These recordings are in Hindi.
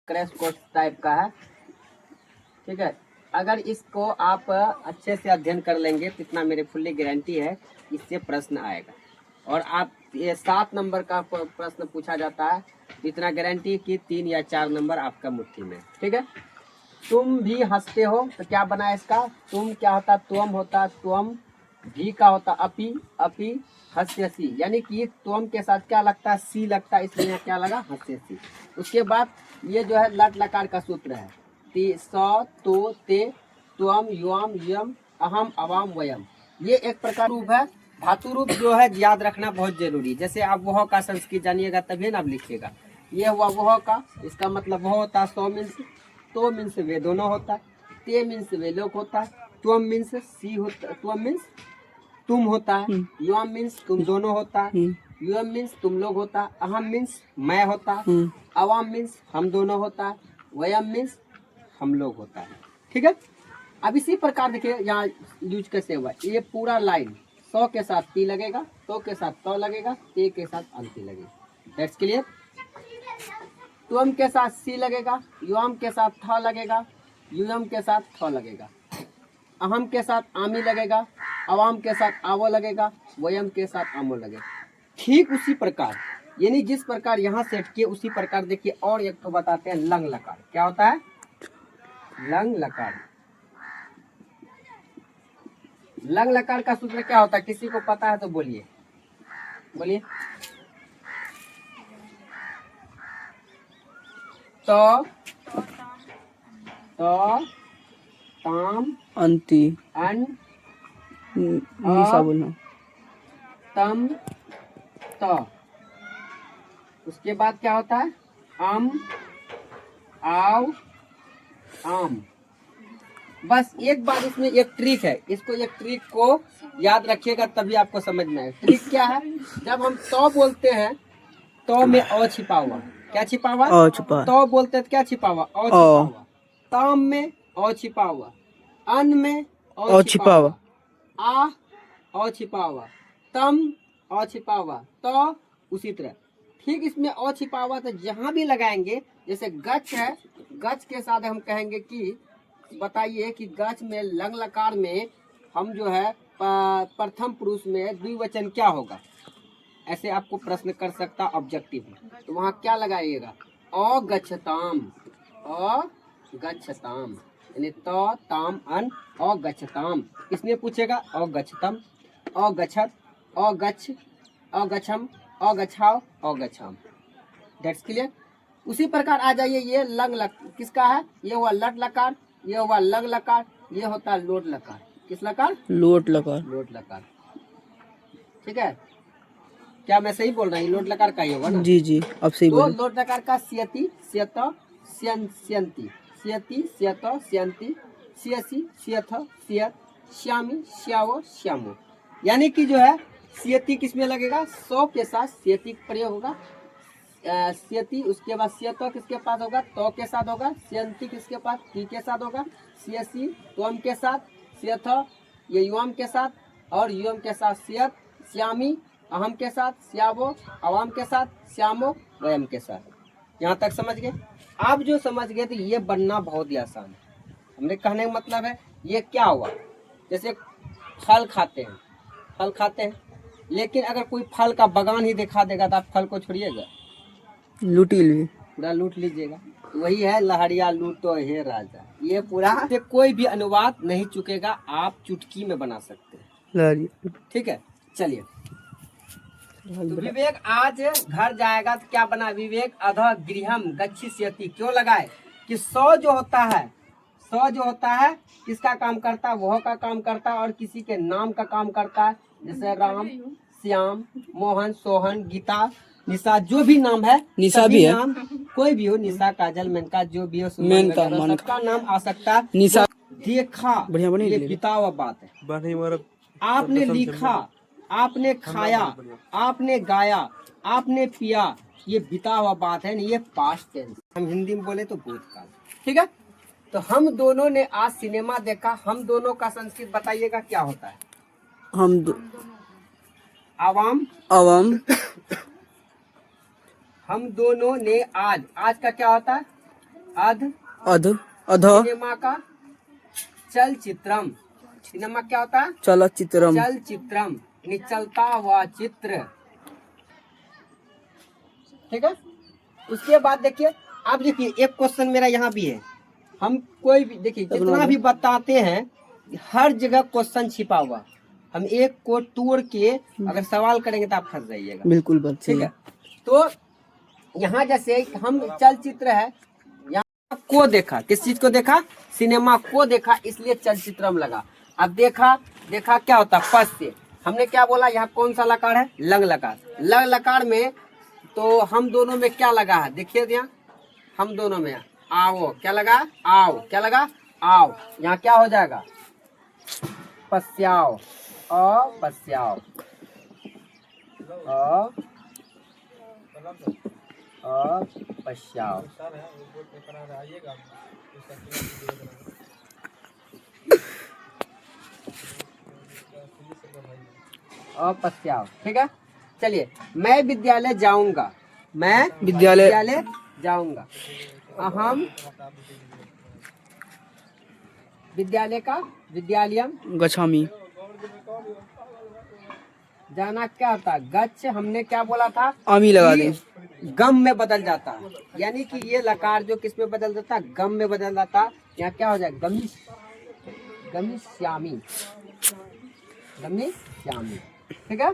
क्रैश कोर्स टाइप का है, ठीक है। अगर इसको आप अच्छे से अध्ययन कर लेंगे तो इतना मेरी फुल्ली गारंटी है इससे प्रश्न आएगा। और आप ये 7 नंबर का प्रश्न पूछा जाता है, इतना गारंटी कि 3 या 4 नंबर आपका मुट्ठी में, ठीक है। तुम भी हंसते हो तो क्या बना इसका, तुम क्या होता, तुम होता, तुम भी का होता अपी, अपी हस्यसी, यानी कि तुम के साथ क्या लगता है, सी लगता है, इसलिए यहाँ क्या लगा, हस्यसी। उसके बाद ये जो है लट लकार का सूत्र है, सौ तो ते त्वम युम यम अहम अवाम वयम। ये एक प्रकार रूप है, धातु रूप जो है याद रखना बहुत जरूरी। जैसे आप वह का संस्कृत जानिएगा तभी ना आप लिखिएगा। ये हुआ वह का, इसका मतलब वह होता है, सौ मीन्स तो मीन्स वे दोनों होता है, ते मीन्स वे लोग होता है, त्वम मीन्स सी होता, त्वम मीन्स तुम होता है, युम मीन्स तुम दोनों होता है, युम मीन्स तुम लोग होता है, अहम मीन्स मैं होता है, अवाम मीन्स हम दोनों होता है, वयम मीन्स हम लोग होता है, ठीक है। अब इसी प्रकार देखिए यहाँ यूज कैसे हुआ, ये पूरा लाइन 100 के साथ ती लगेगा, 100 के साथ तो लगेगा, ते के साथ अंति लगेगा। That's clear. तुम के साथ सी लगेगा, युम के साथ थ लगेगा, युम के साथ थ लगेगा, अहम के साथ आमी लगेगा, अवाम के साथ आवो लगेगा, वयम के साथ आमो लगेगा। ठीक उसी प्रकार, यानी जिस प्रकार यहाँ सेट किए उसी प्रकार देखिए और एक तो बताते हैं लंग लकार। क्या होता है, लंग लकार। लंग लकार का सूत्र क्या होता है, किसी को पता है तो बोलिए, बोलिए। तो ताम अंति अन निशा बोलना, तम तो। उसके बाद क्या होता है, आम आव आम। बस एक बार इसमें एक ट्रिक है, इसको एक ट्रिक को याद रखिएगा तभी आपको समझ में आएगा। ट्रिक क्या है, जब हम तो बोलते हैं तो में अ छिपा हुआ, क्या छिपा हुआ, अ छिपा, तो बोलते हैं तो क्या छिपा हुआ, अ छिपा हुआ, ताम में अ छिपा हुआ, अन में अ छिपा हुआ, आ अ छिपा हुआ, तम अ छिपा हुआ, तो उसी तरह। ठीक इसमें अ छिपा हुआ तो जहां भी लगाएंगे, जैसे गच है, गच के साथ हम कहेंगे कि बताइए कि गच में लंग लकार में हम जो है प्रथम पुरुष में द्विवचन क्या होगा, ऐसे आपको प्रश्न कर सकता ऑब्जेक्टिव में, तो वहाँ क्या लगाइएगा, अगच्छताम, अगच्छताम, यानी तो ताम अन अगच्छताम। किसने पूछेगा, अगच्छतम, अगच्छत, अगच्छ, अगच्छम, अगच्छाव, अगच्छाम। That's clear. उसी प्रकार आ जाइए, ये लंग लक किसका है, ये हुआ लट लकार, ये हुआ लंग लकार, ये होता है लोट लकार। किस लकार, लोट लकार, लोट लकार, ठीक है। क्या मैं सही बोल रहा हूँ, लोट लकार का ही होगा ना, जी जी अब सही तो बोले। लोट लकार का स्यति स्यत स्यंती, स्यति स्यत स्यंती, स्यसी स्यथ स्यत, श्यामी श्यावो श्यामो। यानी कि जो है स्यति किसमें लगेगा, 100 के साथ स्यति प्रयोग होगा, स्यति, उसके बाद स्यत किसके पास होगा, तो के साथ होगा, स्यंती किसके पास, ती के साथ होगा, स्यसी त्वम के साथ, स्यथ ये युम के साथ, और युम के साथ स्यत, श्यामी अहम के साथ, श्यावो अवाम के साथ, श्यामो वयम के साथ। यहाँ तक समझ गए। आप जो समझ गए तो ये बनना बहुत ही आसान है। हमने कहने का मतलब है ये क्या हुआ, जैसे फल खाते हैं, फल खाते हैं, लेकिन अगर कोई फल का बागान ही दिखा देगा तो आप फल को छोड़िएगा, लूटी ली, पूरा लूट लीजिएगा। वही है लहरिया लूटो हे राजा, ये पूरा से कोई भी अनुवाद नहीं चुकेगा, आप चुटकी में बना सकते हैं, ठीक है। चलिए, तो विवेक आज घर जाएगा तो क्या बना, विवेक अध गृहम गच्छिष्यति, क्यों लगाए कि 100 जो होता है, 100 जो होता है किसका काम करता है, वह का काम करता है और किसी के नाम का काम करता है। जैसे राम, श्याम, मोहन, सोहन, गीता, निशा, जो भी नाम है, निशा भी है, नाम कोई भी हो, निशा, काजल, मेनका, जो भी हो, मेनका, सबका नाम आ सकता है। निशा देखा, बढ़िया बनी, ये बिता हुआ बात है। आपने लिखा, आपने खाया, आपने गाया, आपने पिया, ये बिता हुआ बात है, नहीं ये पास्ट टेंस। हम हिंदी में बोले तो भूतकाल, ठीक है। तो हम दोनों ने आज सिनेमा देखा, हम दोनों का संस्कृत बताइएगा क्या होता है, हम आवाम अवम हम दोनों ने आज, आज का क्या होता है, अध अध अध सिनेमा का चलचित्रम। सिनेमा क्या होता है? चलचित्रम चलचित्रम, यानी चलता हुआ चित्र। ठीक है। उसके बाद देखिए, आप देखिए एक क्वेश्चन मेरा यहाँ भी है। हम कोई भी देखिए जितना भी बताते हैं हर जगह क्वेश्चन छिपा हुआ। हम एक को तोड़ के अगर सवाल करेंगे तो आप फंस जाइएगा। बिल्कुल बात सही ठीक है। तो यहाँ जैसे हम चलचित्र है, यहाँ को देखा, किस चीज को देखा? सिनेमा को देखा, इसलिए चलचित्रम लगा। अब देखा क्या होता? पस से हमने क्या बोला? यहाँ कौन सा लकार है? लंग लकार। लंग लकार में तो हम दोनों में क्या लगा है? देखिए यहाँ हम दोनों में आओ क्या लगा? आओ क्या लगा? आओ। यहाँ क्या हो जाएगा? पश्याओ, अपश्याओ, अपश्याओ। अपश्याओ। ठीक है। चलिए, मैं विद्यालय जाऊंगा। मैं विद्यालय जाऊंगा। अहम विद्यालय का विद्यालयम गच्छामि। जाना क्या होता है? गच्छ हमने क्या बोला था? आमी लगा कि दें। गम में बदल जाता है, यानी कि ये लकार जो किस में बदल जाता है? गम में बदल जाता है। यहाँ क्या हो जाएगा? गमिश, गमिष्यामि, गमिष्यामि। ठीक है।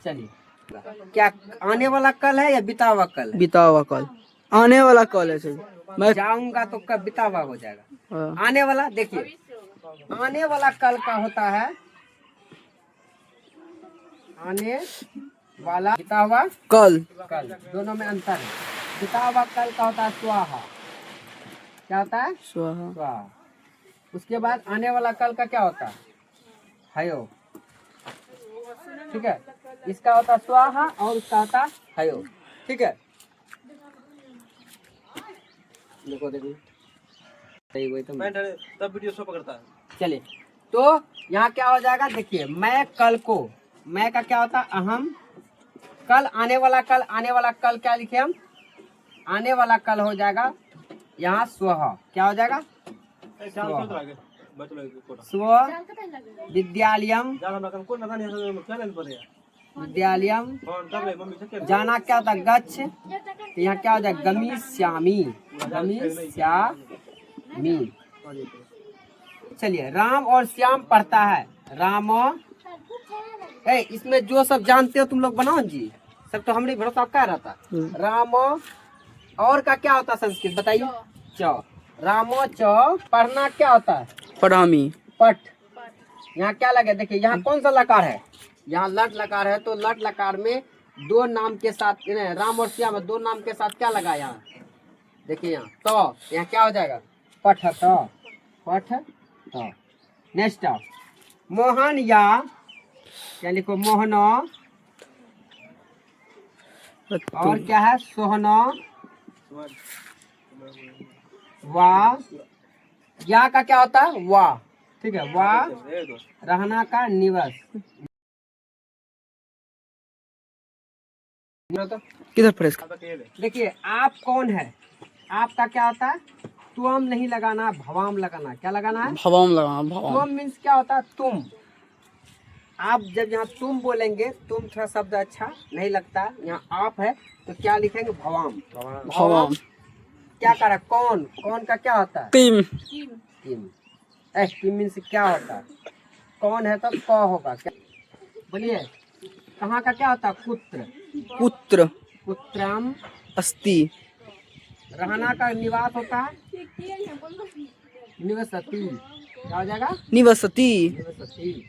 चलिए, क्या आने वाला कल है या बीता हुआ कल है? बीता हुआ कल। आने वाला कल है सर। मैं जाऊंगा तो कब बीता हुआ हो जाएगा? हाँ। आने वाला, देखिए आने वाला कल का होता है आने वाला, बीता हुआ कल। कल, दोनों में अंतर है। बीता हुआ कल का होता है स्वाहा। क्या होता है? स्वाहा। स्वाहा। उसके बाद आने वाला कल का क्या होता है? हयो। ठीक है। इसका होता है स्वाहा और उसका होता है हयो। ठीक है। देखो देखो सही वही तो तब वीडियो शो पकड़ता है। चलिए, तो यहाँ क्या हो जाएगा? देखिए, मैं कल को, मैं का क्या होता है? अहम। कल आने वाला कल, आने वाला कल क्या लिखे हम? आने वाला कल हो जाएगा यहाँ स्वह। क्या हो जाएगा? स्व विद्यालयम, विद्यालयम। जाना क्या होता है? गच्छ। तो यहाँ क्या हो जाएगा? गमिष्यामि, गमिष्यामि। चलिए, राम और श्याम पढ़ता है। राम, इसमें जो सब जानते हो तुम लोग बनाओ जी, सब तो हमने भरोसा क्या रहता? राम और का क्या होता है संस्कृत बताइए? च। रामो च। पढ़ना क्या होता है? पढ़ामी। पठ। यहाँ क्या लगे? देखिए यहाँ कौन सा लकार है? यहाँ लट लकार है। तो लट लकार में दो नाम के साथ, राम और श्याम दो नाम के साथ क्या लगा? यहाँ देखिए यहाँ तो, यहाँ क्या हो जाएगा? पठ तो, पठ तो। नेक्स्ट मोहन या, क्या लिखो? मोहन। और क्या है? सोहना, वाह। या का क्या होता है? वाह। ठीक है। वाह रहना का निवास। किधर प्रेस? देखिए, आप कौन है? आपका क्या होता है? तुम नहीं लगाना, भवाम लगाना। क्या लगाना है? भवाम लगाना। भवाम तुम मीन्स क्या होता है? तुम। आप जब यहाँ तुम बोलेंगे, तुम थोड़ा शब्द अच्छा नहीं लगता, यहाँ आप है तो क्या लिखेंगे? भवाम। भवाम। क्या करा? कौन, कौन का क्या होता है? किम। किम। किम मीन्स क्या होता है? कौन है तो क होगा। क्या बोलिए? कहाँ का क्या होता है? पुत्र। पुत्र। पुत्रम। अस्ति। रहना का निवास होता है निवसति। क्या हो जाएगा? निवसति। निवसति।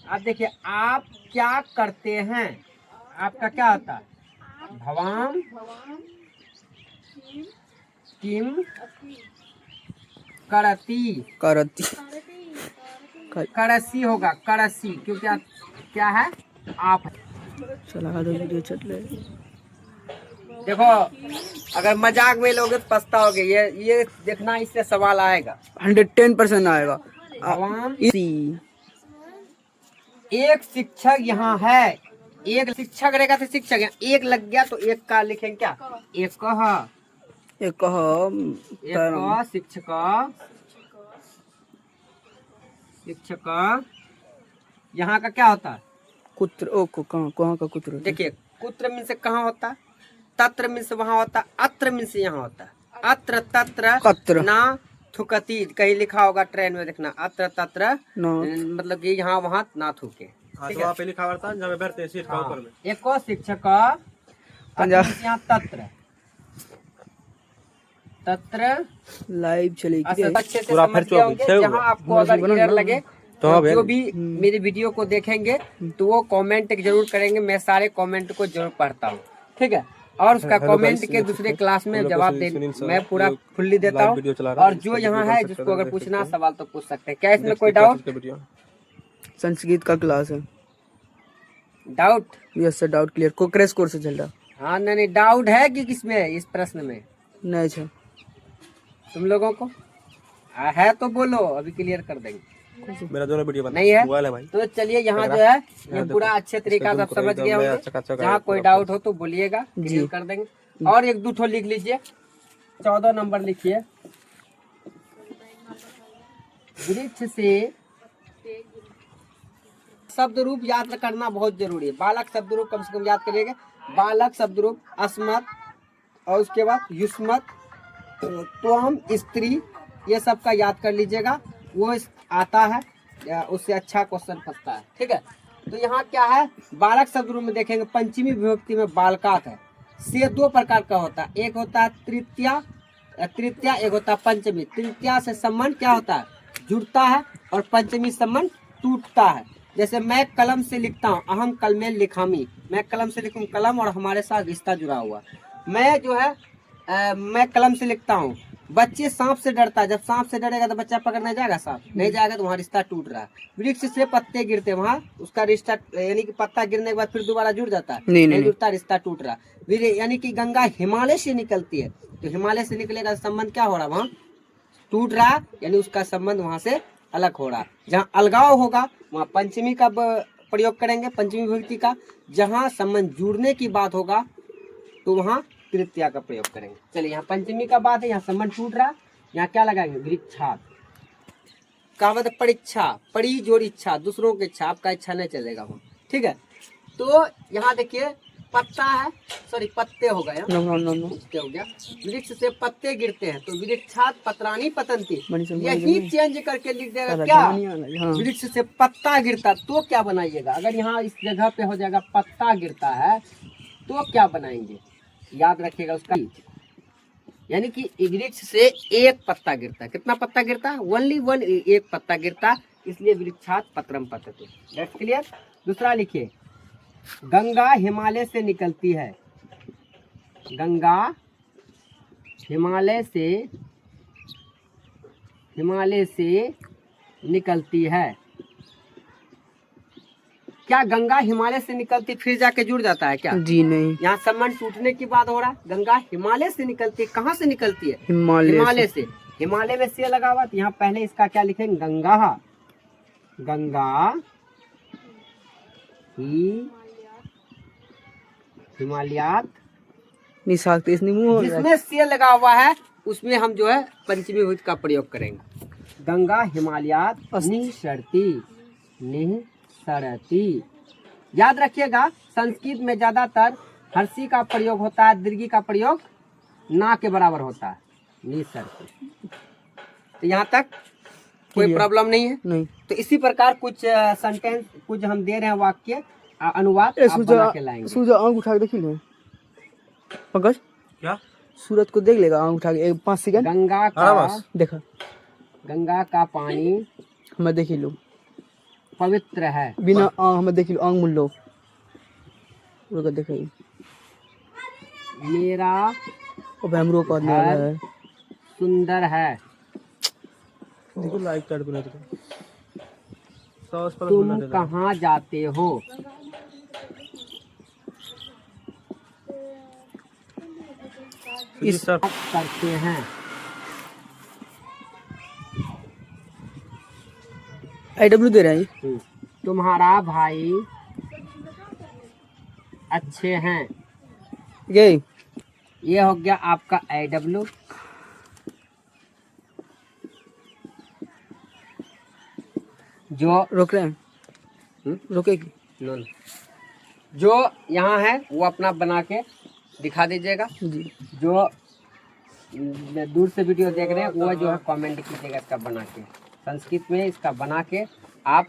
आप देखिए, आप क्या करते हैं? आपका क्या होता है? भवाम, किम करती। करती। करसी होगा, करसी, क्योंकि क्या है? आप। चला दो वीडियो चल रहे। देखो, अगर मजाक में लोगे तो पछताओगे। ये देखना, इससे सवाल आएगा 110% आएगा। भवाम। इसी। एक शिक्षक यहाँ है। एक शिक्षक रहेगा तो शिक्षक, यहाँ एक लग गया तो एक का लिखेंगे क्या? एक कहा। एक कहो एक शिक्षक, शिक्षक। यहाँ का क्या होता है? कुत्र। ओ को कहाँ कहाँ का कुत्र होता है? देखिए, कुत्र मीन से कहाँ होता है, तत्र मीन से वहाँ होता है, अत्र मीन से यहाँ होता है। अत्र तत्र कत्र। ना थुकती, कहीं लिखा होगा ट्रेन में, देखना, अत्र तत्र नाथ। मतलब कि यहाँ वहाँ ना थूके। हाँ, तो वहाँ पे लिखा हुआ था जहाँ पे बैठते हैं सीट का ऊपर में। एको शिक्षक, पंजाब। यहाँ तत्र, तत्र लाइव चलेगी रे। अच्छे से पूरा समझ फिर गए होंगे। छः हुआ। जहाँ आपको अगर क्लियर लगे तो हाँ तो जो भैया। भी मेरी वीडियो को देखेंगे तो वो कमेंट जरूर करेंगे, मैं सारे कमेंट को जरूर पढ़ता हूँ, ठीक है। और उसका हेलो कमेंट गाइस, के दूसरे क्लास में हम लोग जवाब को दे, सुनील सर मैं पूरा लोग फुल्ली देता लाइव हूँ। वीडियो चला रहे हैं, और जो इसका यहाँ वीडियो है देख जिसको सकते अगर हैं, पूछना देख सकते हैं। सवाल तो पूछ सकते हैं। क्या इसमें नेक्स्ट कोई क्या डाउट? चीज़ का वीडियो? संस्कृत का क्लास है। Doubt? Yes sir, doubt clear. को क्रैश कोर्स चल रहा। हाँ, नहीं डाउट है कि किसमें, इस प्रश्न में नहीं सर। तुम लोगों को है तो बोलो, अभी क्लियर कर देंगे। मेरा दोनों वीडियो बना नहीं है मोबाइल है भाई। तो चलिए, यहाँ जो है ये यहाँ पूरा देखो, अच्छे तरीका से आप इसका समझ जूम गए करो, होंगे। चकाचक जहाँ है कोई पूरा। डाउट हो तो बोलिएगा, क्लियर कर देंगे। और एक दूठो लिख लीजिए, 14 नंबर लिखिए। वृक्ष से शब्द रूप याद करना बहुत जरूरी है। बालक शब्द रूप कम से कम याद करिएगा। बालक शब्द रूप अस्मत, और उसके बाद युष्मत, त्वम, स्त्री, ये सब का याद कर लीजिएगा। वो आता है, उससे अच्छा क्वेश्चन फंसता है, ठीक है। तो यहाँ क्या है, बालक शब्द रूप में देखेंगे पंचमी विभक्ति में बालकात है। से दो प्रकार का होता है, एक होता है तृतीया, तृतीया, एक होता है पंचमी। तृतीया से संबंध क्या होता है, जुड़ता है, और पंचमी संबंध टूटता है। जैसे मैं कलम से लिखता हूँ, अहम कलमे लिखामी, मैं कलम से लिखूँ, कलम और हमारे साथ रिश्ता जुड़ा हुआ। मैं जो है मैं कलम से लिखता हूँ। बच्चे सांप से डरता है, जब सांप से डरेगा तो बच्चा पकड़ने जाएगा, सांप नहीं जाएगा, तो वहाँ रिश्ता टूट रहा है। वृक्ष से पत्ते गिरते, वहाँ उसका रिश्ता, यानी कि पत्ता गिरने के बाद फिर दोबारा जुड़ जाता है, नहीं जुड़ता, रिश्ता टूट रहा है। यानी कि गंगा हिमालय से निकलती है, तो हिमालय से निकलेगा संबंध क्या हो रहा है, वहाँ टूट रहा, यानी उसका संबंध वहाँ से अलग हो रहा। जहाँ अलगाव होगा वहाँ पंचमी का प्रयोग करेंगे, पंचमी विभक्ति का। जहाँ संबंध जुड़ने की बात होगा तो वहाँ तृतीया का प्रयोग करेंगे। चलिए, यहाँ पंचमी का बात है, यहाँ संबंध टूट रहा, यहाँ क्या लगाएंगे, वृक्षात। कहावत है परीक्षा, पड़ी जोड़ इच्छा, दूसरों की इच्छा, आपका इच्छा नहीं चलेगा वहाँ, ठीक है। तो यहाँ देखिए पत्ता है, सॉरी पत्ते हो गए, पत्ते हो गया। वृक्ष से पत्ते गिरते हैं, तो वृक्षात पत्राणी पतंती, यही चेंज करके लिख देगा क्या, वृक्ष से पत्ता गिरता, तो क्या बनाइएगा। अगर यहाँ इस जगह पे हो जाएगा पत्ता गिरता है तो क्या बनाएंगे, याद रखिएगा उसका, यानी कि वृक्ष से एक पत्ता गिरता है। कितना पत्ता गिरता है, ओनली वन, एक पत्ता गिरता, इसलिए वृक्षात पत्रम पतते। That's clear. दूसरा लिखिए, गंगा हिमालय से निकलती है, गंगा हिमालय से निकलती है। क्या गंगा हिमालय से निकलती फिर जाके जुड़ जाता है क्या, जी नहीं। यहाँ संबंध टूटने की बात हो रहा है। गंगा हिमालय से निकलती है, कहाँ से निकलती है, हिमालय से। हिमालय में से लगा हुआ, तो यहाँ पहले इसका क्या लिखेंगे, गंगा, गंगा ही हिमालयात, जिसमें से लगा हुआ है उसमें हम जो है पंचमी विभक्ति का प्रयोग करेंगे। गंगा हिमालयात निसरती, निसरती। याद रखिएगा, संस्कृत में ज्यादातर हर्षी का प्रयोग होता है, दीर्घी का प्रयोग ना के बराबर होता है, निसरती। तो यहाँ तक कोई प्रॉब्लम नहीं है, नहीं। तो इसी प्रकार कुछ सेंटेंस कुछ हम दे रहे हैं, वाक्य अनुवाद आप बना के लाएंगे। सूरज आंख उठा के देखिए पंकज, क्या सूरज को देख लेगा आंख उठा के 5 सेकंड। गंगा का देखा, गंगा का पानी हमें देखी लो पवित्र है, बिना हमें देखी लो आंख मुड़ लो, देखिए मेरा हमरो का है सुंदर है, देखो लाइक कर दो, तुम कहाँ जाते हो, इस करते हैं, IW दे रहे हैं, तुम्हारा भाई अच्छे हैं, ये ये हो गया आपका AW, जो रोक रहे हैं, रोकेगी। नो नो, जो यहाँ है वो अपना बना के दिखा दीजिएगा। जी जो दूर से वीडियो देख रहे हैं वो जो है कमेंट कीजिएगा इसका बना के, संस्कृत में इसका बना के आप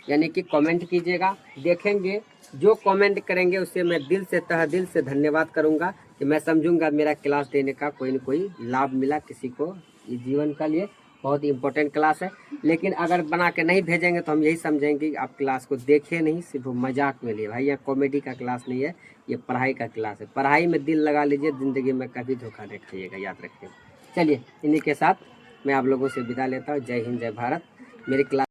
यानी कि कमेंट कीजिएगा। देखेंगे जो कमेंट करेंगे उससे मैं दिल से तहे दिल से धन्यवाद करूंगा कि मैं समझूंगा मेरा क्लास देने का कोई न कोई लाभ मिला किसी को, इस जीवन का लिए बहुत ही इम्पोर्टेंट क्लास है। लेकिन अगर बना के नहीं भेजेंगे तो हम यही समझेंगे कि आप क्लास को देखे नहीं, सिर्फ मजाक में लिए। भाई यह कॉमेडी का क्लास नहीं है, ये पढ़ाई का क्लास है। पढ़ाई में दिल लगा लीजिए, ज़िंदगी में कभी धोखा नहीं खाइएगा, याद रखिए। चलिए इन्हीं के साथ मैं आप लोगों से विदा लेता हूँ। जय हिंद, जय भारत। मेरी क्लास